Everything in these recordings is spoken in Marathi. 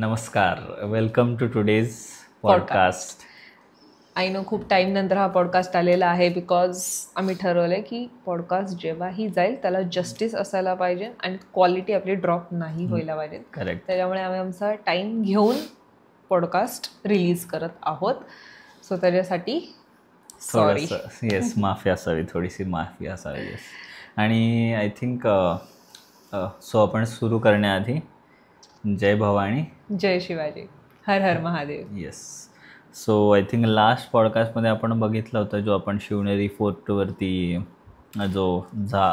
नमस्कार, welcome to today's podcast. I know खूप टाईम नंतर हा पॉडकास्ट आलेला आहे बिकॉज आम्ही ठरवलं की पॉडकास्ट जेव्हाही जाईल त्याला जस्टिस असायला पाहिजे आणि क्वालिटी आपली ड्रॉप नाही व्हायला पाहिजे. करेक्ट. त्याच्यामुळे आम्ही आमचा टाईम घेऊन पॉडकास्ट रिलीज करत आहोत. सो त्याच्यासाठी सॉरी. येस, माफी असावी, थोडीशी माफी असावी. येस. आणि आय थिंक सो आपण सुरू करण्याआधी जय भवानी, जय शिवाजी, हर हर Mahadev. Yes. So I think last पॉडकास्टमध्ये आपण बघितलं होतं जो आपण शिवनेरी फोर्टवरती जो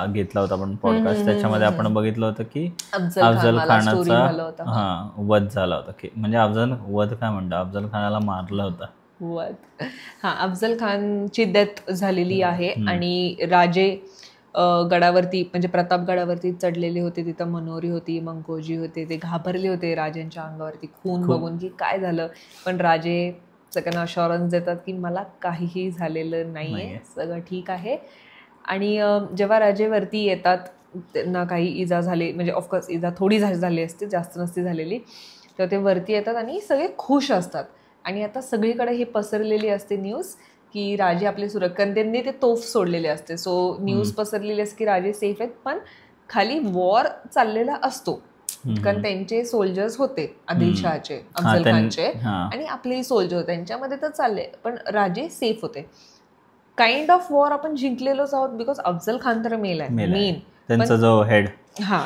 घेतला होता आपण पॉडकास्ट, त्याच्यामध्ये आपण बघितलं होतं की अफजल खानाचा वध झाला होता. की म्हणजे वध काय म्हणतो, अफजल खानाला मारलं होतं. वध, हां, अफजल खानची डेथ झालेली आहे. आणि राजे गडावरती म्हणजे प्रतापगडावरती चढलेले होते. तिथं मनोरी होती, मंकोजी होते. ते घाबरले होते राजांच्या अंगावरती खून बघून की काय झालं. पण राजे सगळ्यांना अशुरन्स देतात की मला काहीही झालेलं नाहीये, सगळं ठीक आहे. आणि जेव्हा राजेवरती येतात त्यांना काही इजा झाली, म्हणजे ऑफकोर्स इजा थोडी झाली असते, जास्त नसती झालेली. तर ते वरती येतात आणि सगळे खुश असतात. आणि आता सगळीकडे ही पसरलेली असते न्यूज की राजे आपले सुरक्षण, त्यांनी ते तोफ सोडलेले असते. सो न्यूज पसरलेली असते की राजे सेफ आहेत. पण खाली वॉर चाललेला असतो कारण त्यांचे सोल्जर्स होते आदिलशहाचे, अफजल खानचे, आणि आपलेही सोल्जर होते, त्यांच्यामध्ये तर चालले. पण राजे सेफ होते. काइंड ऑफ वॉर आपण जिंकलेलोच आहोत बिकॉज अफजल खान तर मेल आहे मेन, त्यांचा जो हेड,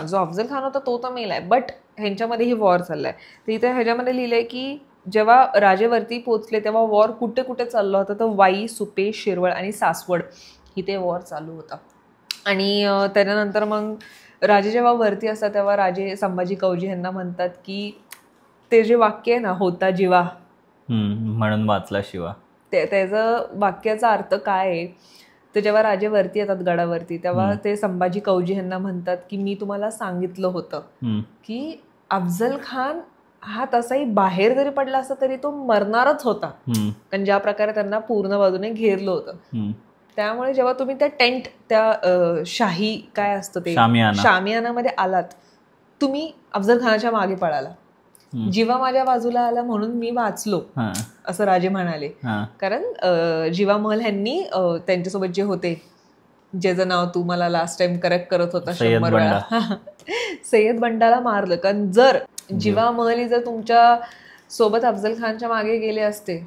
जो अफजल खान होता तो तर मेल आहे. बट ह्यांच्यामध्ये ही वॉर चाललाय. तर इथे ह्याच्यामध्ये लिहिलंय की जेव्हा राजेवरती पोहोचले तेव्हा वॉर कुठे कुठे चाललं होतं, तर वाई, सुपे, शिरवळ आणि सासवड इथे वॉर चालू होता. आणि त्याच्यानंतर मग राजे जेव्हा वरती असतात तेव्हा राजे संभाजी कवजी यांना म्हणतात की ते जे वाक्य आहे ना, होता जीवा म्हणून वाचला शिवा, त्याचं वाक्याचा अर्थ काय आहे. तर जेव्हा राजे वरती येतात गडावरती तेव्हा ते संभाजी कवजी यांना म्हणतात की मी तुम्हाला सांगितलं होतं की अफजल खान हा तसाही बाहेर जरी पडला असता तरी तो मरणारच होता, कारण ज्या प्रकारे त्यांना पूर्ण बाजूने घेरलं होतं. त्यामुळे जेव्हा तुम्ही त्या टेंट, त्या शाही काय असतं ते शामियानामध्ये आलात, तुम्ही अफजल खानाच्या मागे पळाला. जीवा माझ्या बाजूला आला म्हणून मी वाचलो, असं राजे म्हणाले. कारण जीवा महल ह्यांनी त्यांच्यासोबत जे होते, ज्याचं नाव तू मला लास्ट टाइम करेक्ट करत होता 100 वेळा, सय्यद बंडाला मारलं. कारण जर जीवा महली जर तुमच्या सोबत अफजल खानच्या मागे गेले असते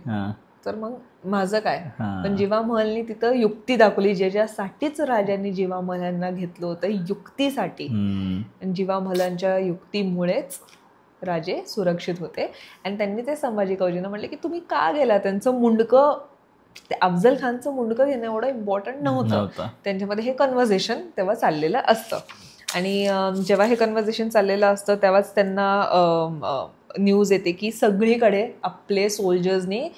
तर मग माझं काय. पण जीवा महलनी तिथं युक्ती दाखवली, ज्याच्यासाठीच राजांनी जीवा महलांना घेतलं होतं, युक्तीसाठी. जीवा महलांच्या युक्तीमुळेच राजे सुरक्षित होते. आणि त्यांनी ते संभाजी कवजींना म्हटले की तुम्ही का गेला, त्यांचं मुंडकं, ते अफजल खानचं मुंडकं घेणं एवढं इम्पॉर्टंट नव्हतं. त्यांच्यामध्ये हे कन्व्हर्सेशन तेव्हा चाललेलं असतं. आणि जेव्हा हे कन्व्हर्सेशन चाललेलं असतं तेव्हाच त्यांना न्यूज येते की सगळीकडे आपले सोल्जर्सने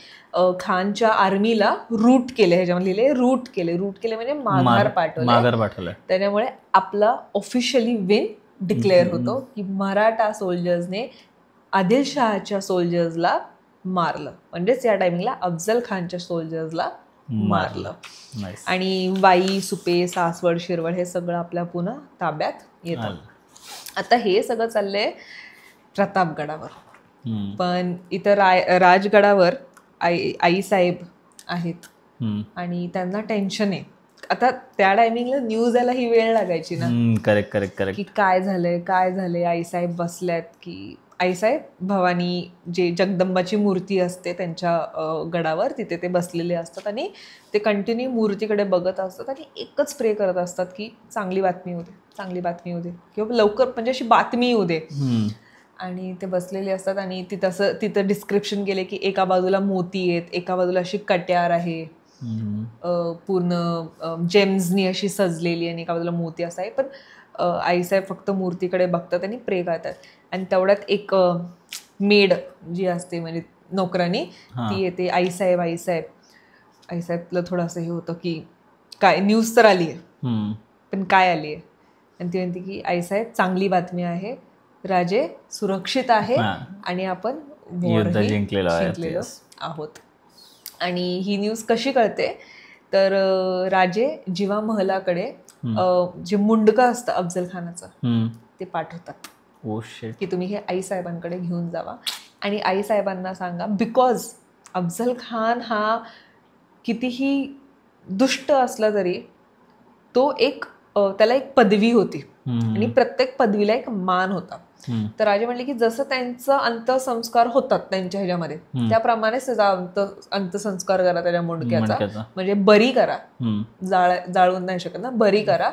खानच्या आर्मीला रूट केले. ह्याच्यामध्ये लिहिले रूट केले म्हणजे माघार पाठवलं. त्याच्यामुळे आपला ऑफिशियली विन डिक्लेअर होतो की मराठा सोल्जर्सने आदिलशहाच्या सोल्जर्सला मारलं, म्हणजेच या टायमिंगला अफजल खानच्या सोल्जर्सला मारलं. आणि वाई, सुपे, सासवड, शिरवळ हे सगळं आपल्या पुन्हा ताब्यात येतं. आता हे सगळं चाललंय प्रतापगडावर. पण इथं राजगडावर आईसाहेब आहेत आणि त्यांना टेन्शन आहे. आता त्या टायमिंगला न्यूज यायला ही वेळ लागायची ना. करेक्ट की काय झालंय. आईसाहेब बसल्यात की आईसाहेब भवानी, जे जगदंबाची मूर्ती असते त्यांच्या गडावर, तिथे ते बसलेले असतात आणि ते कंटिन्यू मूर्तीकडे बघत असतात आणि एकच प्रे करत असतात की चांगली बातमी होऊ दे किंवा लवकर म्हणजे अशी बातमी येऊ दे. आणि ते बसलेले असतात आणि तिथं डिस्क्रिप्शन केले की एका बाजूला मोती आहेत, एका बाजूला अशी कट्यार आहे पूर्ण जेम्सनी अशी सजलेली, आणि एका बाजूला मोती असं आहे. पण आईसाहेब फक्त मूर्तीकडे बघतात आणि प्रे करतात. आणि तेवढ्यात एक मेड जी असते म्हणजे नोकरानी, ती येते, आईसाहेबला थोडंसं हे होतं की काय न्यूज तर आली आहे पण काय आली आहे. आणि ती म्हणते की आईसाहेब चांगली बातमी आहे, राजे सुरक्षित आहे आणि आपण वॉरही जिंकलेलो आहोत. आणि ही न्यूज कशी कळते तर राजे जीवा महलाकडे जे मुंडकं असतं अफजल खानाचं ते पाठवतात की तुम्ही हे आईसाहेबांकडे घेऊन जावा आणि आईसाहेबांना सांगा, बिकॉज अफजल खान हा कितीही दुष्ट असला तरी तो एक त्याला एक पदवी होती आणि प्रत्येक पदवीला एक मान होता. तर राजे म्हणले की जसं त्यांचं अंत्यसंस्कार होतात त्यांच्या ह्याच्यामध्ये त्याप्रमाणेच त्याचा अंत्यसंस्कार करा त्याच्या मुंडक्याचा, म्हणजे बरी करा, जाळून नाही शकत ना, बरी करा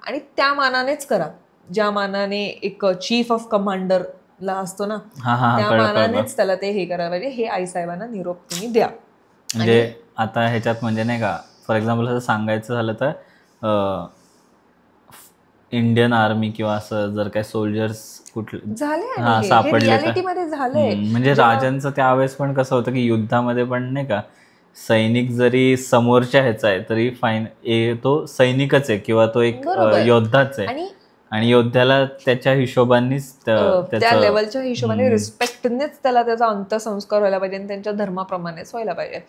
आणि त्या मानानेच करा ज्या मानाने एक चीफ ऑफ कमांडरला असतो ना त्या मानानेच त्याला ते हे करायला पाहिजे. हे आईसाहेबांना निरोप तुम्ही द्या. म्हणजे आता ह्याच्यात म्हणजे नाही का, फॉर एक्झाम्पल असं सांगायचं झालं तर इंडियन आर्मी किंवा असं जर काही सोल्जर्स कुठले सापडले म्हणजे राजांचं त्यावेळेस पण कसं होतं की युद्धामध्ये पण नाही का, सैनिक जरी समोरच्या ह्याचा आहे तरी तो सैनिकच आहे किंवा तो एक योद्धाच आहे आणि योद्ध्याला त्याच्या हिशोबानेच त्या लेवलच्या हिशोबाने रिस्पेक्टनेच त्याला त्याचा अंत्यसंस्कार व्हायला पाहिजे आणि त्यांच्या धर्माप्रमाणेच व्हायला पाहिजे.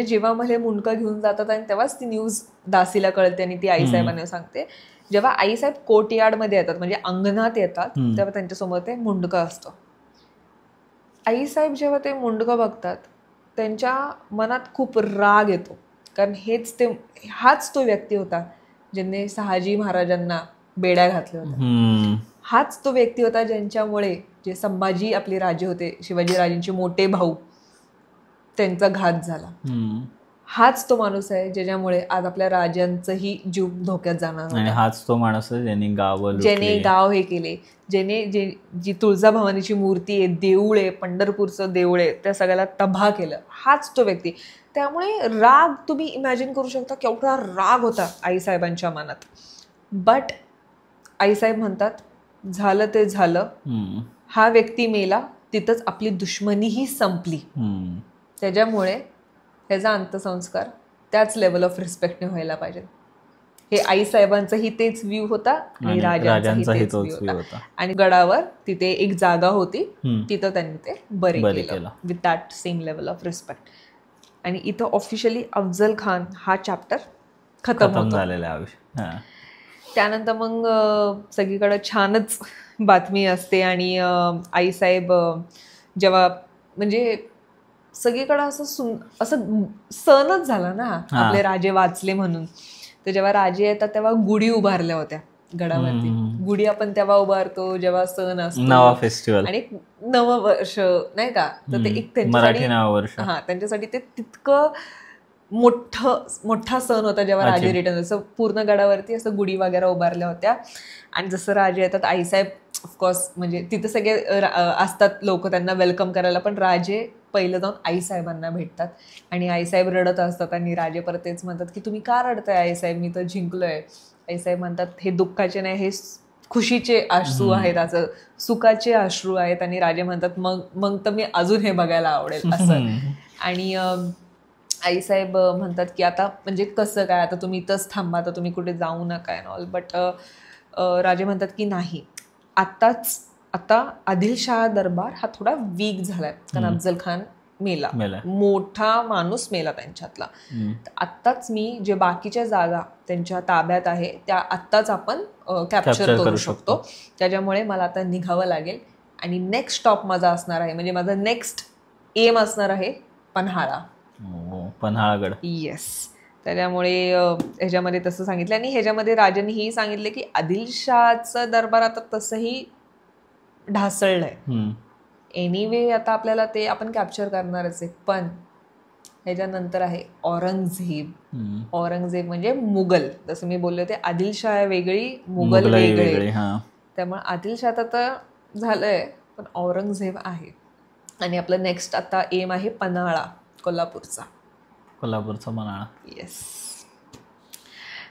जेव्हा मला मुंडकं घेऊन जातात आणि तेव्हाच ती न्यूज दासीला कळते आणि ती आईसाहेबांना सांगते. जेव्हा आईसाहेब कोर्टयार्डमध्ये येतात म्हणजे अंगणात येतात तेव्हा त्यांच्यासमोर ते मुंडकं असतं. आईसाहेब जेव्हा ते मुंडकं बघतात त्यांच्या मनात खूप राग येतो, कारण हाच तो व्यक्ती होता ज्यांनी शहाजी महाराजांना बेड्या घातल्या होत्या. हाच तो व्यक्ती होता ज्यांच्यामुळे जे संभाजी आपले राजे होते, शिवाजी राजेंचे मोठे भाऊ, त्यांचा घात झाला. हाच तो माणूस आहे ज्याच्यामुळे आज आपल्या राजांचंही जीव धोक्यात जाणार. आणि हाच तो माणूस आहे ज्याने गाव हे केले, जी तुळजाभवानीची मूर्ती आहे, देऊळ आहे, पंढरपूरचं देऊळ आहे, त्या सगळ्याला तबाह केलं. हाच तो व्यक्ती. त्यामुळे राग तुम्ही इमॅजिन करू शकता केवढा राग होता आईसाहेबांच्या मनात. बट आईसाहेब म्हणतात झालं ते झालं, हा व्यक्ती मेला, तिथंच आपली दुश्मनीही संपली. त्याच्यामुळे ह्याचा अंत्यसंस्कार त्याच लेवल ऑफ रिस्पेक्टने व्हायला पाहिजे. हे आईसाहेबांचाही तेच व्ह्यू होता आणि राजांचाही तेच व्ह्यू होता. आणि गडावर तिथे एक जागा होती, तिथं त्यांनी ते बरे केलं with that same level of respect. आणि इथं ऑफिशियली अफजल खान हा चॅप्टर खतम झालेला आहे. त्यानंतर मग सगळीकडे छानच बातमी असते आणि आईसाहेब जेव्हा म्हणजे सगळीकडे असं सणच झाला ना आपले राजे वाचले म्हणून. तर जेव्हा राजे येतात तेव्हा गुढी उभारल्या होत्या गडावरती. गुढी आपण तेव्हा उभारतो जेव्हा सण असतो, नवा फेस्टिवल आणि नवं वर्ष नाही का, तर ते एक त्यांच्यासाठी ते तितकं मोठा सण होता जेव्हा राजे रिटर्न. असं पूर्ण गडावरती असं गुढी वगैरे उभारल्या होत्या. आणि जसं राजे येतात आईसाहेब ऑफकोर्स म्हणजे तिथे सगळे असतात लोक त्यांना वेलकम करायला, पण राजे पहिलं जाऊन आईसाहेबांना भेटतात आणि आईसाहेब रडत असतात आणि राजे परत तेच म्हणतात की तुम्ही का रडताय आईसाहेब, मी तर जिंकलोय. आईसाहेब म्हणतात हे दुःखाचे नाही, हे खुशीचे अश्रू आहेत, असं सुखाचे अश्रू आहेत. आणि राजे म्हणतात मग तर मी अजून हे बघायला आवडेल असं. आणि आईसाहेब म्हणतात की आता म्हणजे कसं काय, आता तुम्ही इथंच थांबा, आता तुम्ही कुठे जाऊ नका अँड ऑल. बट राजे म्हणतात की नाही, आता आदिलशाह दरबार हा थोडा वीक झालाय, कारण अफजल खान मेला, मोठा माणूस मेला त्यांच्यातला. आत्ताच मी जे बाकीच्या जागा त्यांच्या ताब्यात आहे त्या आत्ताच आपण कॅप्चर करू शकतो. त्याच्यामुळे मला आता निघावं लागेल आणि नेक्स्ट स्टॉप माझा असणार आहे, म्हणजे माझा नेक्स्ट एम असणार आहे पन्हाळगड. येस. त्याच्यामुळे ह्याच्यामध्ये तसं सांगितलं. आणि ह्याच्यामध्ये राजांनी ही सांगितलं की आदिलशाहचं दरबार आता तसंही ढासळलंय. एनिवे आता आपल्याला ते आपण कॅप्चर करणारच आहे. पण ह्याच्यानंतर आहे औरंगजेब. औरंगजेब म्हणजे मुघल. जसं मी बोलले होते आदिलशाह वेगळी, मुघल वेगळे. त्यामुळे आदिलशाह आता झालंय, पण औरंगजेब आहे. आणि आपलं नेक्स्ट आता एम आहे पन्हाळा, कोल्हापूरचा पन्हाळा. येस.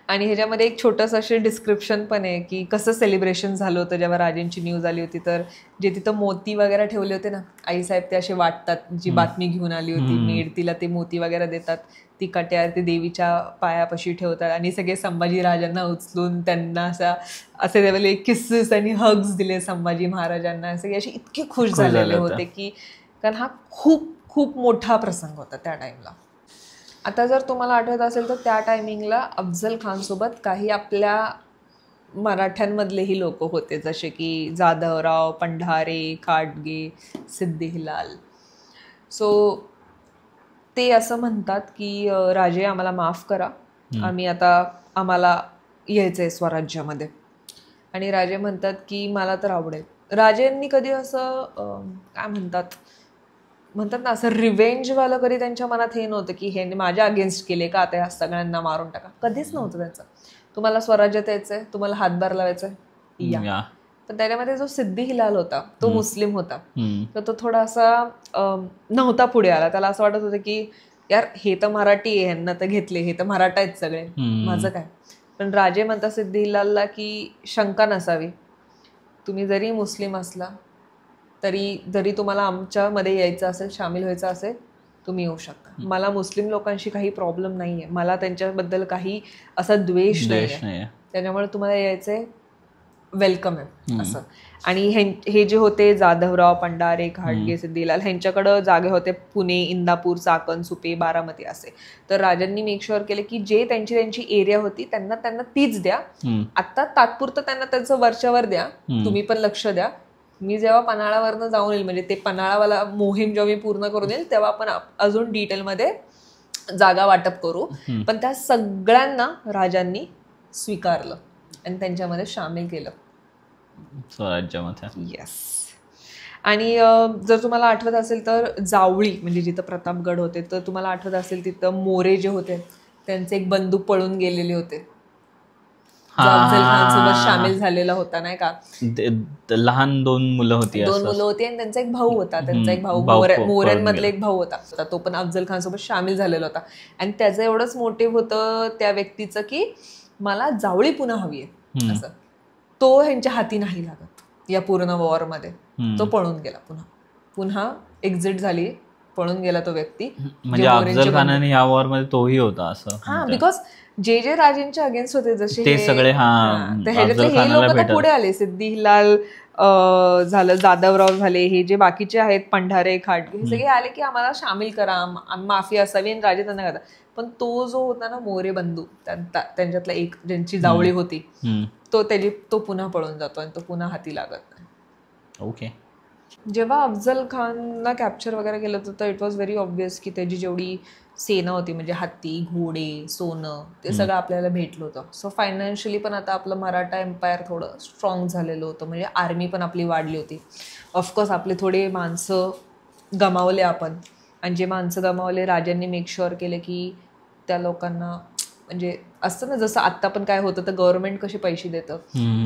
आणि ह्याच्यामध्ये एक छोटंसं असे डिस्क्रिप्शन पण आहे की कसं सेलिब्रेशन झालं होतं जेव्हा राजेंची न्यूज आली होती. तर जे तिथं मोती वगैरे ठेवले होते ना, आईसाहेब ते असे वाटतात, जी बातमी घेऊन आली होती मेड तिला ते मोती वगैरे देतात, ती कट्यार ते देवीच्या पायापाशी ठेवतात आणि सगळे संभाजी राजांना उचलून त्यांना असे लेवले किसेस आणि हग्स दिले संभाजी महाराजांना. सगळे असे इतके खुश झालेले होते की, कारण हा खूप खूप मोठा प्रसंग होता त्या टाइमला. आता जर तुम्हाला आठवत असेल तर त्या टायमिंगला अफजल खान सोबत काही आपल्या मराठ्यांमधलेही लोक होते, जसे की जाधवराव, पंढारे, खाडगे, सिद्दी हिलाल. सो ते असं म्हणतात की राजे आम्हाला माफ करा, आम्हाला यायचंय स्वराज्यामध्ये. आणि राजे म्हणतात की मला तर आवडेल. राजेंनी कधी असं काय म्हणतात ना, असं रिव्हेंजवालं कधी त्यांच्या मनात हे नव्हतं की हे माझ्या अगेन्स्ट केले का, आता या सगळ्यांना मारून टाका. कधीच नव्हतं त्यांचं. तुम्हाला स्वराज्यात यायचंय, तुम्हाला हातभार लावायचंय, या. पण त्याच्यामध्ये जो सिद्दी हिलाल होता तो मुस्लिम होता, तर तो थोडासा नव्हता पुढे आला. त्याला असं वाटत होतं की यार हे तर मराठी आहे, ह्यांना तर घेतले, हे तर मराठा आहेत सगळे, माझं काय. पण राजे म्हणतात सिद्दी हिलालला की शंका नसावी, तुम्ही जरी मुस्लिम असला जरी तुम्हाला आमच्यामध्ये यायचं असेल, सामील व्हायचं असेल, तुम्ही येऊ शकता. मला मुस्लिम लोकांशी काही प्रॉब्लेम नाहीये, मला त्यांच्याबद्दल काही असा द्वेष नाहीये, त्याच्यामुळे तुम्हाला यायचंय, वेलकम आहे असं. आणि हे जे होते जाधवराव, पंढारे, खाडगे, सिद्दीलाल, ह्यांच्याकडं जागे होते पुणे, इंदापूर, चाकण, सुपे, बारामती असे. तर राजांनी मेक शुअर केले की जे त्यांची एरिया होती त्यांना तीच द्या. आता तात्पुरतं त्यांना त्यांचं वरच्यावर द्या, तुम्ही पण लक्ष द्या. मी जेव्हा पन्हाळावरनं जाऊन येईल, म्हणजे ते पन्हाळावाला मोहीम जेव्हा मी पूर्ण करून येईल, तेव्हा आपण अजून डिटेलमध्ये जागा वाटप करू. पण त्या सगळ्यांना राजांनी स्वीकारलं आणि त्यांच्यामध्ये सामील केलं स्वराज्यामध्ये. येस. आणि जर तुम्हाला आठवत असेल तर जावळी, म्हणजे जिथं प्रतापगड होते, तर तुम्हाला आठवत असेल तिथं मोरे जे होते त्यांचे एक बंधू पळून गेलेले होते, अफजल खान सोबत सामील झालेला होता, नाही का. लहान दोन मुलं होती आणि त्यांचा एक भाऊ होता. त्यांचा एक भाऊ मोऱ्यांमधले एक भाऊ होता, तो पण अफजल खान सोबत सामील झालेला होता. आणि त्याचं एवढंच मोटिव्ह होतं त्या व्यक्तीचं की मला जावळी पुन्हा हवी आहे असं. तो ह्यांच्या हाती नाही लागत या पूर्ण वॉरमध्ये. तो पळून गेला, पुन्हा एक्झिट झाली, पळून गेला तो व्यक्ती. म्हणजे अफजल खानाने या वॉर मध्ये तोही होता असं. हा, बिकॉज जे राजेंच्या अगेन्स्ट होते जसे ते सगळे, ह्याच्यातले हे लोक तर पुढे आले. सिद्दी हिलाल झालं, जाधवराव झाले, हे जे बाकीचे आहेत पंढारे, खाडगे, हे सगळे आले की आम्हाला सामील करा, माफी असावी, आणि राजे त्यांना करता. पण तो जो होता ना मोरे बंधू, त्यांच्यातला एक ज्यांची जावळी होती, तो पुन्हा पळून जातो आणि तो पुन्हा हाती लागत नाही. ओके. जेव्हा अफजल खानला कॅप्चर वगैरे केलं होतं, तर इट वॉज व्हेरी ऑब्वियस की त्याची जेवढी सेना होती, म्हणजे हत्ती, घोडे, सोनं, ते सगळं आपल्याला भेटलं होतं. सो फायनान्शियली पण आता आपलं मराठा एम्पायर थोडं स्ट्रॉंग झालेलं होतं, म्हणजे आर्मी पण आपली वाढली होती. ऑफकोर्स आपले थोडे माणसं गमावले आपण, आणि जे माणसं गमावले राजांनी मेक शुअर केले की त्या लोकांना, म्हणजे असतं ना जसं आत्ता पण काय होतं तर गव्हर्नमेंट कसे पैसे देतं,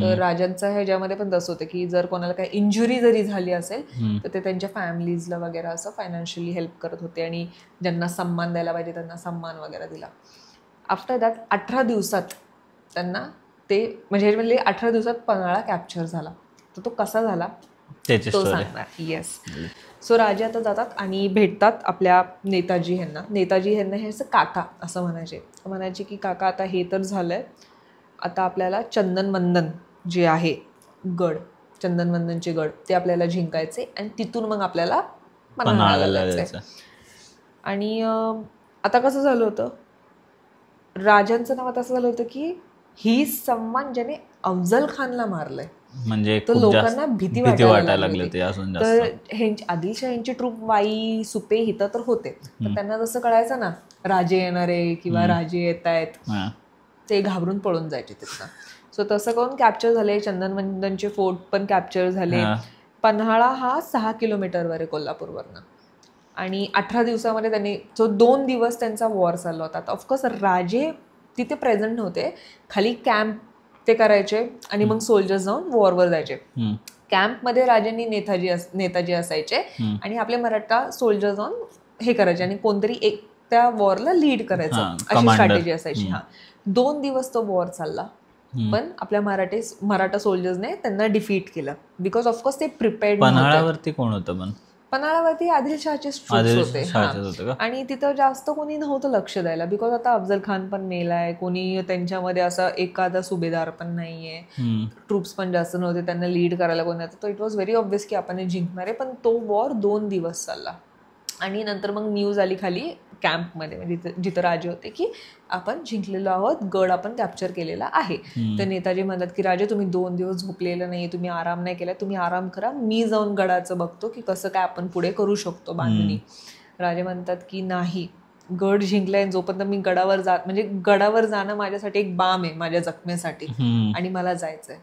तर राजांचं ह्याच्यामध्ये पण तसं होतं की जर कोणाला काही इंजुरी जरी झाली असेल तर ते त्यांच्या फॅमिलीजला वगैरे असं फायनान्शियली हेल्प करत होते, आणि ज्यांना सन्मान द्यायला पाहिजे त्यांना सन्मान वगैरे दिला. आफ्टर दॅट 18 दिवसात त्यांना ते, म्हणजे 18 दिवसात पन्हाळा कॅप्चर झाला. तर तो कसा झाला तो सांगणार. येस. सो राजे आता जातात आणि भेटतात आपल्या नेताजी ह्यांना हे असं काका असं म्हणायचे की काका आता हे तर झालंय, आता आपल्याला चंदनवंदन जे आहे गड, चंदनवंदनचे गड ते आपल्याला जिंकायचे, आणि तिथून मग आपल्याला पन्हाळ्याला जायचं. आणि आता कसं झालं होतं, राजांचं नाव आता असं झालं होतं की ही सन्मान ज्याने अफजल खानला मारलंय, म्हणजे तर लोकांना भीती वाटायला लागली. तर आदिलशाहींची ट्रूप वाई, सुपे हिथं तर होते, तर त्यांना जसं कळायचं ना राजे येणारे किंवा राजे येत आहेत, ते घाबरून पळून जायचे तिथनं. सो तसं करून कॅप्चर झाले. चंदनवंदनचे फोर्ट पण कॅप्चर झाले. पन्हाळा हा 6 किलोमीटरवर आहे कोल्हापूरवरनं, आणि 18 दिवसामध्ये त्यांनी 2 दिवस त्यांचा वॉर चालला होता. ऑफकोर्स राजे तिथे प्रेझेंट नव्हते, खाली कॅम्प ते करायचे आणि मग सोल्जर्स जाऊन वॉरवर जायचे. कॅम्पमध्ये राजांनी नेताजी असायचे, आणि आपले मराठा सोल्जर जाऊन हे करायचे, आणि कोणतरी एक त्या वॉरला लीड करायचं, अशी स्ट्रॅटेजी असायची. 2 दिवस तो वॉर चालला, पण आपल्या मराठा सोल्जर्सने त्यांना डिफीट केलं, बिकॉज ऑफकोर्स ते प्रिपेअर्ड. पन्हाळ्यावरती कोण होतं? पण पन्हाळ्यावरती आदिलशहाचे ट्रूप्स होते, आणि तिथं जास्त कोणी नव्हतं लक्ष द्यायला, बिकॉज आता अफजल खान पण मेलाय, कोणी त्यांच्यामध्ये असा एखादा सुभेदार पण नाहीये, ट्रूप्स पण जास्त नव्हते, त्यांना लीड करायला कोणी नव्हतं. तर इट वॉज व्हेरी ऑब्वियस की आपण जिंकणार आहे. पण तो वॉर 2 दिवस चालला, आणि नंतर मग न्यूज आली खाली कॅम्पमध्ये, म्हणजे जिथं राजे होते, की आपण जिंकलेलो आहोत, गड आपण कॅप्चर केलेला आहे. तर नेताजी म्हणतात की राजे तुम्ही 2 दिवस झोपलेलं नाही, तुम्ही आराम नाही केला, तुम्ही आराम करा, मी जाऊन गडाचं बघतो की कसं काय आपण पुढे करू शकतो बांधणी. राजे म्हणतात की नाही, गड जिंकलाय, जोपर्यंत मी गडावर म्हणजे गडावर जाणं माझ्यासाठी एक बाम आहे माझ्या जखमेसाठी, आणि मला जायचंय.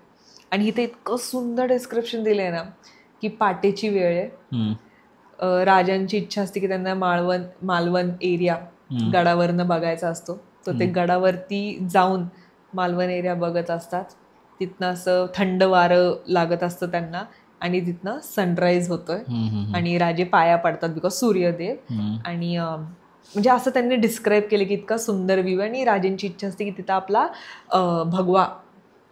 आणि इथे इतकं सुंदर डिस्क्रिप्शन दिलंय ना की पाटेची वेळ आहे, राजांची इच्छा असते की त्यांना मालवण एरिया गडावरनं बघायचा असतो, तर ते गडावरती जाऊन मालवण एरिया बघत असतात. तिथनं असं थंड वारं लागत असतं त्यांना, आणि तिथनं सनराईज होतोय, आणि राजे पाया पडतात बिकॉज सूर्यदेव. आणि म्हणजे असं त्यांनी डिस्क्राईब केलं की इतका सुंदर व्ह्यू, आणि राजांची इच्छा असते की तिथं आपला भगवा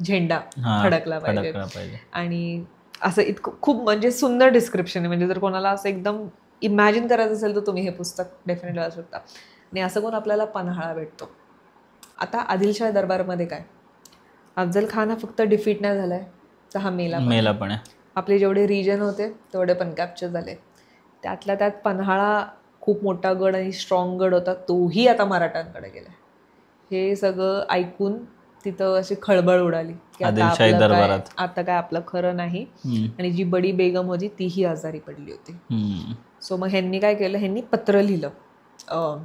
झेंडा फडकला पाहिजे. आणि असं इतकं खूप म्हणजे सुंदर डिस्क्रिप्शन आहे. म्हणजे जर कोणाला असं एकदम इमॅजिन करायचं असेल तर तुम्ही हे पुस्तक डेफिनेटली वाचू शकता. आणि असं कोण आपल्याला पन्हाळा भेटतो. आता आदिलशाही दरबारमध्ये काय, अफजल खान हा फक्त डिफीट नाही झालाय, तर हा मेला पण. आपले जेवढे रिजन होते तेवढे पण कॅप्चर झाले. त्यातल्या त्यात पन्हाळा खूप मोठा गड आणि स्ट्रॉंग गड होता, तोही आता मराठ्यांकडे गेला. हे सगळं ऐकून तिथं अशी खळबळ उडाली की आता काय आपलं खरं नाही. आणि जी बडी बेगम होती तीही आजारी पडली होती. सो मग ह्यांनी काय केलं, ह्यांनी पत्र लिहिलं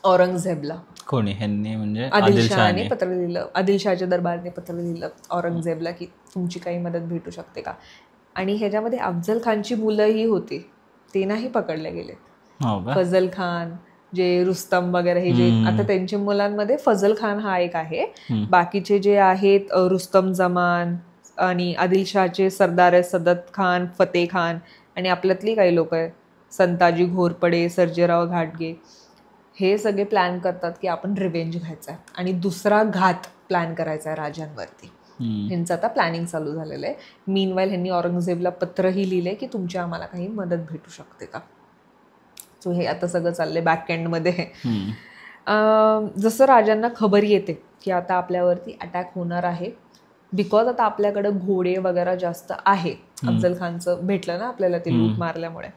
औरंगजेबला. कोणी ह्यांनी म्हणजे आदिलशहाने पत्र लिहिलं, आदिलशहाच्या दरबारने पत्र लिहिलं औरंगजेबला की तुमची काही मदत भेटू शकते का. आणि ह्याच्यामध्ये अफजल खानची मुलंही होती, ते नाही पकडले गेले. फजल खान, जे रुस्तम वगैरे हे जे आता त्यांच्या मुलांमध्ये फजल खान हा एक आहे. बाकीचे जे आहेत रुस्तम जमान आणि आदिलशहाचे सरदार सदत खान, फतेह खान, आणि आपल्यातली काही लोक आहे संताजी घोरपडे, सर्जेराव घाटगे, हे सगळे प्लॅन करतात की आपण रिव्हेंज घ्यायचा आहे आणि दुसरा घात प्लॅन करायचा आहे राजांवरती. ह्यांचं आता प्लॅनिंग चालू झालेलं आहे. मीनवाईल ह्यांनी औरंगजेबला पत्रही लिहिलंय की तुमची आम्हाला काही मदत भेटू शकते का. सो हे आता सगळं चाललंय बॅक एंडमध्ये. जसं राजांना खबर येते की आता आपल्यावरती अटॅक होणार आहे, बिकॉज आता आपल्याकडे घोडे वगैरे जास्त आहे, अफजल खानचं भेटलं ना आपल्याला ते लूट मारल्यामुळे,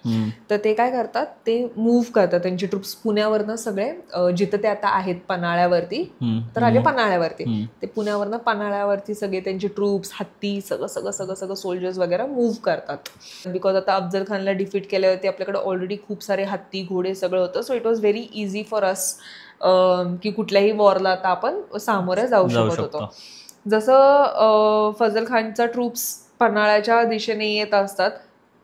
तर ते काय करतात, ते मूव्ह करतात त्यांचे ट्रूप्स पुण्यावरनं सगळे, जिथं ते आता आहेत पन्हाळ्यावरती, तर राजे पन्हाळ्यावरती, ते पुण्यावरनं पन्हाळ्यावरती सगळे त्यांचे ट्रूप्स, हत्ती, सगळं सोल्जर्स वगैरे मूव्ह करतात. बिकॉज आता अफजल खानला डिफीट केल्यावरती आपल्याकडे ऑलरेडी खूप सारे हत्ती, घोडे सगळं होतं. So it was very easy for us की कुठल्याही वॉरला आता आपण सामोरे जाऊ शकत होतो. जसं फजल खानचा ट्रूप्स पन्हाळ्याच्या दिशेने येत असतात,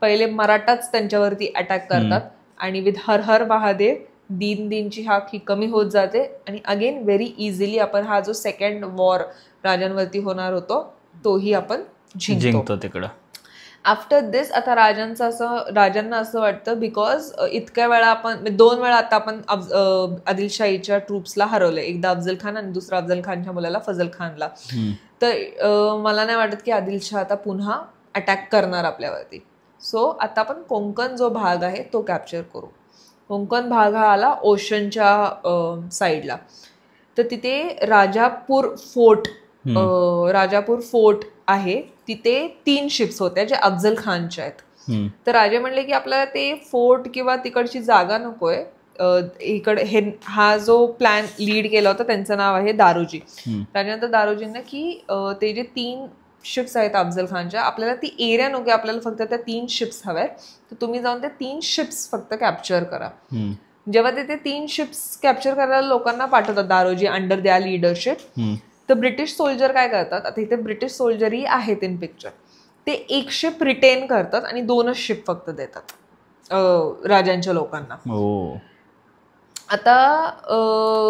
पहिले मराठाच त्यांच्यावरती अटॅक करतात, आणि विथ हर हर महादेव दीनची हाक ही कमी होत जाते, आणि अगेन व्हेरी इझिली आपण हा जो सेकंड वॉर राजांवरती होणार होतो तोही आपण जिंकतो तिकडं. आफ्टर दिस आता राजांना असं वाटतं, बिकॉज इतक्या वेळा आपण 2 वेळा आता आपण आदिलशाहीच्या ट्रूप्सला हरवलं, एकदा अफजल खान आणि दुसरा अफजल खानच्या मुलाला फजल खानला. तर मला नाही वाटत की आदिलशाह आता पुन्हा अटॅक करणार आपल्यावरती. सो आता आपण कोकण जो भाग आहे तो कॅप्चर करू. कोकण भाग हा आला ओशनच्या साईडला, तर तिथे राजापूर फोर्ट आहे, तिथे 3 शिप्स होत्या ज्या अफजल खानच्या आहेत. तर राजे म्हणले की आपल्याला ते फोर्ट किंवा तिकडची जागा नकोय, इकडे हा जो प्लॅन लीड केला होता त्यांचं नाव आहे दारूजी. त्यानंतर दारूजींना की ते जे 3 शिप्स आहेत अफजल खानच्या, आपल्याला ती एरिया नको, आपल्याला फक्त त्या 3 शिप्स हव्यात, तर तुम्ही जाऊन त्या 3 शिप्स फक्त कॅप्चर करा. जेव्हा ते 3 शिप्स कॅप्चर करायला लोकांना पाठवतात दारूजी अंडर द्या लिडरशिप, तर ब्रिटिश सोल्जर काय करतात, आता इथे ब्रिटिश सोल्जरही आहेत इन पिक्चर, ते 1 शिप रिटेन करतात आणि 2च शिप फक्त देतात राजांच्या लोकांना. आता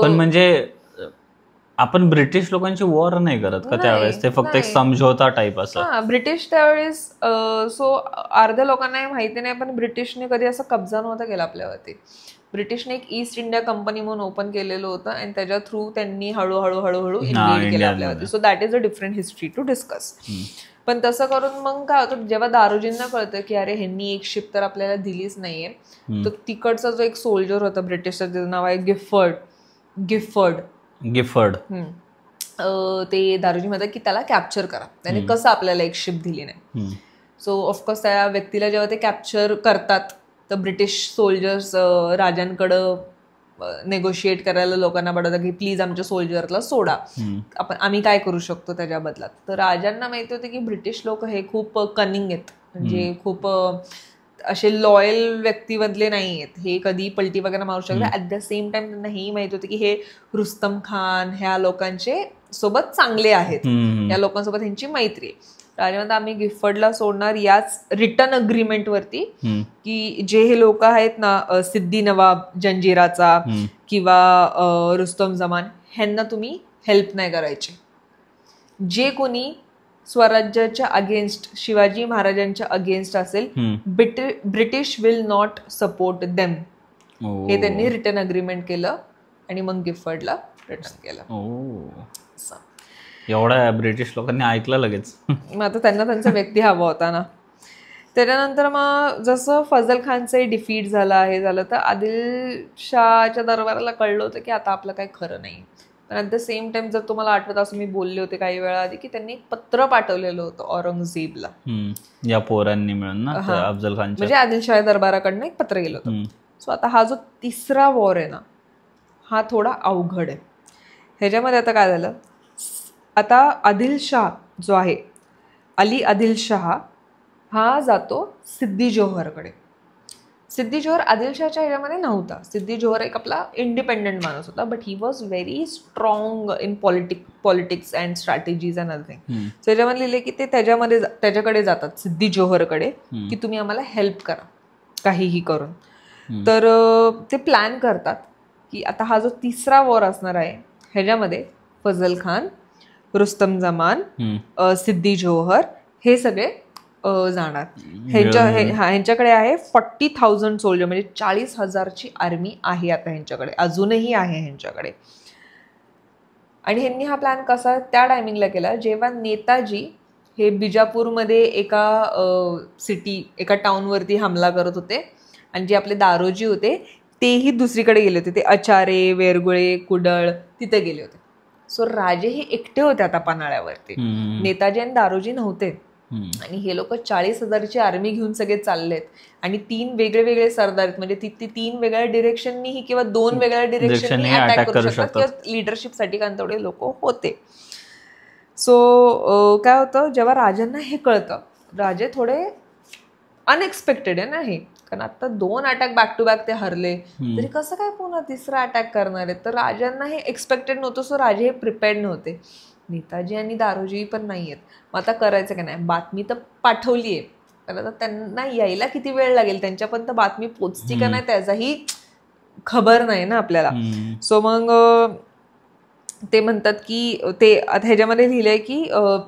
पण म्हणजे आपण ब्रिटिश लोकांची वॉर नाही करत का त्यावेळेस, ते फक्त एक समझोता टाईप असं. ब्रिटिश त्यावेळेस सो अर्ध्या लोकांना माहिती नाही, पण ब्रिटिशने कधी असा कब्जा नव्हता केला आपल्यावरती. ब्रिटिशने एक ईस्ट इंडिया कंपनी म्हणून ओपन केलेलं होतं, आणि त्याच्या थ्रू त्यांनी हळूहळू इन्व्हेड केलं आपल्यावरती. So that is a different history to discuss. पण तसं करून मग काय होतं, जेव्हा दारूजींना कळतं की अरे ह्यांनी 1 शिप तर आपल्याला दिलीच नाहीये, तर तिकडचा जो एक सोल्जर होता ब्रिटिशचा, त्याचं नाव आहे गिफर्ड, ते दारूजी म्हणतात की त्याला कॅप्चर करा, त्याने कसं आपल्याला 1 शिप दिली नाही. सो ऑफकोर्स त्या व्यक्तीला जेव्हा ते कॅप्चर करतात तर ब्रिटिश सोल्जर्स राजांकडं नेगोशिएट करायला लोकांना पडतं की प्लीज आमच्या सोल्जरला सोडा, आम्ही काय करू शकतो त्याच्या बदलात. तर राजांना माहिती होते की ब्रिटिश लोक हे खूप कनिंग आहेत, म्हणजे खूप असे लॉयल व्यक्तीमधले नाही आहेत, हे कधी पलटी वगैरे मारू शकतात. ॲट द सेम टाइम त्यांना हेही माहिती होते की हे रुस्तम खान ह्या लोकांचे सोबत चांगले आहेत, या लोकांसोबत ह्यांची मैत्री आहे. राजा आम्ही गिफ्टफर्डला सोडणार याच रिटर्न अग्रीमेंटवरती की जे हे लोक आहेत ना, सिद्दी नवाब जंजिराचा किंवा रुस्तम जमान, ह्यांना तुम्ही हेल्प नाही करायचे. जे कोणी स्वराज्याच्या अगेन्स्ट, शिवाजी महाराजांच्या अगेन्स्ट असेल, British will not support them. हे त्यांनी रिटर्न अग्रीमेंट केलं आणि मग गिफ्टफर्डला रिटर्न केलं. एवढा ब्रिटिश लोकांनी ऐकलं लगेच. मग आता त्यांना त्यांचा व्यक्ती हवा होता ना. त्याच्यानंतर मग जसं फजल खानचंही डिफीट झालं, हे झालं, तर आदिलशाहच्या दरबाराला कळलं होतं की आता आपलं काही खरं नाही. पण ॲट द सेम टाइम जर तुम्हाला आठवत असं मी बोलले होते काही वेळा आधी की त्यांनी एक पत्र पाठवलेलं होतं औरंगजेबला, या पोरांनी मिळून ना, अफजल खान, म्हणजे आदिलशाह दरबाराकडनं एक पत्र गेलं होतं. सो आता हा जो तिसरा वॉर आहे ना, हा थोडा अवघड आहे. ह्याच्यामध्ये आता काय झालं, आता आदिलशाह जो आहे, अली आदिलशाह, हा जातो सिद्दी जोहरकडे. सिद्दी जोहर आदिलशाहच्या ह्याच्यामध्ये नव्हता. सिद्दी जोहर एक आपला इंडिपेंडंट माणूस होता, but he was very strong in politics and strategies and other thing. So ह्याच्यामध्ये लिहिले की ते त्याच्याकडे जातात, सिद्दी जोहरकडे, की तुम्ही आम्हाला हेल्प करा काहीही करून. तर ते प्लॅन करतात की आता हा जो तिसरा वॉर असणार आहे, ह्याच्यामध्ये फजल खान, रुस्तम जमान, सिद्दी जोहर हे सगळे जाणार. ह्यांच्याकडे आहे 40,000 सोल्जर, म्हणजे 40,000ची आर्मी आहे आता ह्यांच्याकडे, अजूनही आहे ह्यांच्याकडे. आणि ह्यांनी हा प्लॅन कसा त्या टायमिंगला केला जेव्हा नेताजी हे बिजापूरमध्ये एका टाउनवरती हमला करत होते, आणि जे आपले दारोजी होते तेही दुसरीकडे गेले होते, ते अचारे, वेरगुळे, कुडळ तिथे गेले होते. सो राजे हे एकटे होते आता पन्हाळ्यावरती, नेताजी आणि दारोजी नव्हते. आणि हे लोक 40,000ची आर्मी घेऊन सगळे चाललेत, आणि 3 वेगळे सरदार आहेत, म्हणजे ती 3 वेगळ्या डिरेक्शननी किंवा 2 वेगळ्या डिरेक्शननी अटॅक करू शकतात किंवा लिडरशिपसाठी, कारण तेवढे लोक होते. सो काय होतं, जेव्हा राजांना हे कळतं, राजे थोडे अनएक्सपेक्टेड आहे ना हे, कारण आता 2 अटॅक बॅक टू बॅक ते हरले, तरी कसं काय पुन्हा तिसरा अटॅक करणार आहे. तर राजांना हे एक्सपेक्टेड नव्हतं. सो राजे हे प्रिपेअर्ड नव्हते. नेताजी आणि दारोजी पण नाही आहेत. मग आता करायचं का नाही, बातमी तर पाठवली आहे, तर आता त्यांना यायला किती वेळ लागेल, त्यांच्यापर्यंत बातमी पोचती का नाही त्याचाही खबर नाही ना आपल्याला. सो मग ते म्हणतात की ते आता ह्याच्यामध्ये लिहिलंय की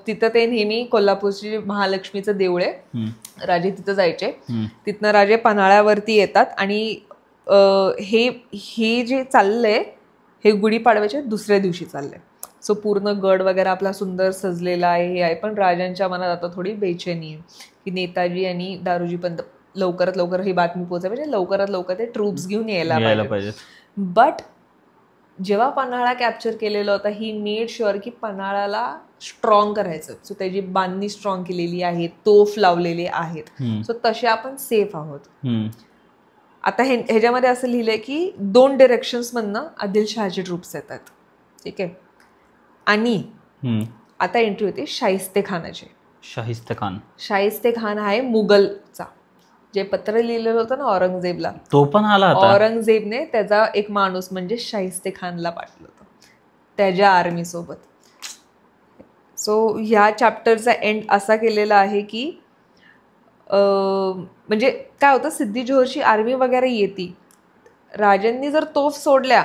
तिथं ते नेहमी कोल्हापूरची महालक्ष्मीचं देऊळ आहे, राजे तिथं जायचे. तिथनं राजे पन्हाळ्यावरती येतात, आणि हे जे चाललंय हे गुढीपाडव्याच्या दुसऱ्या दिवशी चाललंय. सो पूर्ण गड वगैरे आपला सुंदर सजलेला आहे, हे आहे. पण राजांच्या मनात आता थोडी बेचैनी आहे की नेताजी आणि दारोजी पण लवकरात लवकर ही बातमी पोहोचायला पाहिजे, लवकरात लवकर ते ट्रूप्स घेऊन यायला पाहिजे. बट जेव्हा पन्हाळा कॅप्चर केलेलं होतं, ही मेड शुअर की पन्हाळ्याला स्ट्रॉंग करायचं. सो त्याची बांधणी स्ट्रॉंग केलेली आहे, तोफ लावलेले आहेत, सो तसे आपण सेफ आहोत. आता ह्याच्यामध्ये असं लिहिलंय की 2 डिरेक्शन्समधनं आदिलशहाचे ट्रूप्स येतात, ठीक आहे. आणि आता एंट्री होते शाहिस्ते खानाचे. शाहिस्ते खान आहे मुघलचा, जे पत्र लिहिलेलं होतं ना औरंगजेबला, तो पण आला होता. औरंगजेबने त्याचा एक माणूस म्हणजे शाहिस्ते खानला पाठवलं होतं त्याच्या आर्मी सोबत. सो ह्या चॅप्टरचा एंड असा केलेला आहे की म्हणजे काय होतं, सिद्दी जोहरची आर्मी वगैरे येते, राजांनी जर तोफ सोडल्या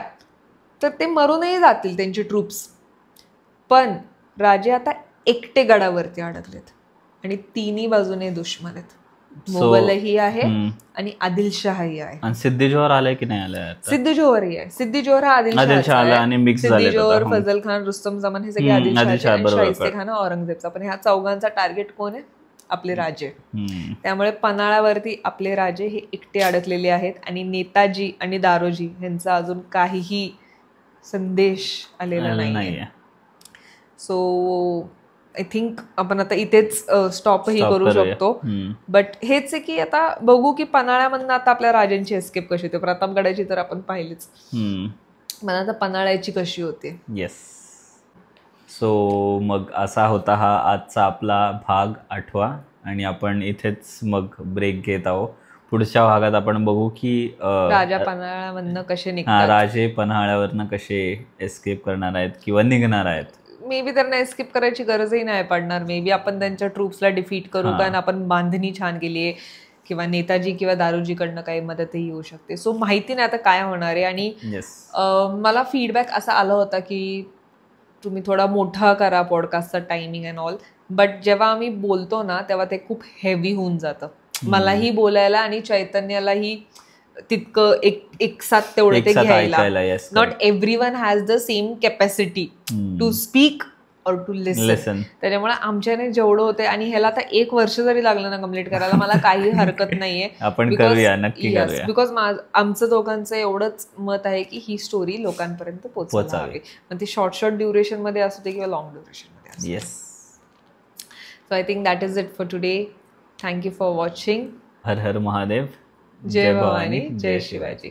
तर ते मरूनही जातील त्यांचे ट्रूप्स. पण राजे आता एकटे गडावरती अडकलेत, आणि 3ही बाजूने दुश्मन आहेत, मुघलही आहे आणि आदिलशाही आहे. आणि सिद्दी जोहर आलाय की नाही आलाय? सिद्दी जोहरही आहे. सिद्दी जोहर हा आदिलशाह, सिद्दी जोहर, फजल खान, रुस्तम जमान हे सगळे आदिलशाह, शाहिस्ते खान औरंगजेबचा. पण ह्या चौघांचा टार्गेट कोण आहे? आपले राजे. त्यामुळे पन्हाळ्यावरती आपले राजे हे एकटे अडकलेले आहेत, आणि नेताजी आणि दारोजी यांचा अजून काहीही संदेश आलेला नाही. सो आय थिंक आपण आता इथेच स्टॉपही करू शकतो. बट हेच आहे की आता बघू की पन्हाळ्यामधनं आता आपल्या राजांची एस्केप कशी होते. प्रतापगडाची तर आपण पाहिलीच, मला आता पन्हाळ्याची कशी होते. येस. सो मग असा होता हा आजचा आपला भाग 8 आणि आपण इथेच मग ब्रेक घेत आहोत. पुढच्या भागात आपण बघू की राजा पन्हाळ्यामधनं कसे निघतात, राजे पन्हाळ्यावरनं कसे एस्केप करणार आहेत किंवा निघणार आहेत. मे बी त्यांना एस्केप करायची गरजही नाही पडणार. मे बी आपण त्यांच्या ट्रूप्सला डिफीट करू, कारण आपण बांधणी छान केली आहे, किंवा नेताजी किंवा दारूजीकडनं काही मदतही येऊ शकते. सो माहिती नाही आता काय होणार आहे. आणि मला फीडबॅक असा आला होता की तुम्ही थोडा मोठा करा पॉडकास्टचा टायमिंग अँड ऑल, बट जेव्हा आम्ही बोलतो ना तेव्हा ते खूप हेवी होऊन जातं. मलाही बोलायला आणि चैतन्यालाही तितकं एक साथ तेवढं ते घ्यायला. Not everyone has the same capacity to speak or to listen. त्याच्यामुळे आमच्याने जेवढं होते, आणि ह्याला आता 1 वर्ष जरी लागलं ना कम्प्लीट करायला, मला काही हरकत नाहीये. आपण करूया, नक्की करूया. बिकॉज आमचं दोघांचं एवढंच मत आहे की ही स्टोरी लोकांपर्यंत पोहोचावी. मग ती शॉर्ट ड्युरेशन मध्ये असू दे किंवा लॉंग ड्युरेशन मध्ये असू दे. So I think that is it for today. Thank you for watching. हर हर महादेव. जय भवानी, जय शिवाजी.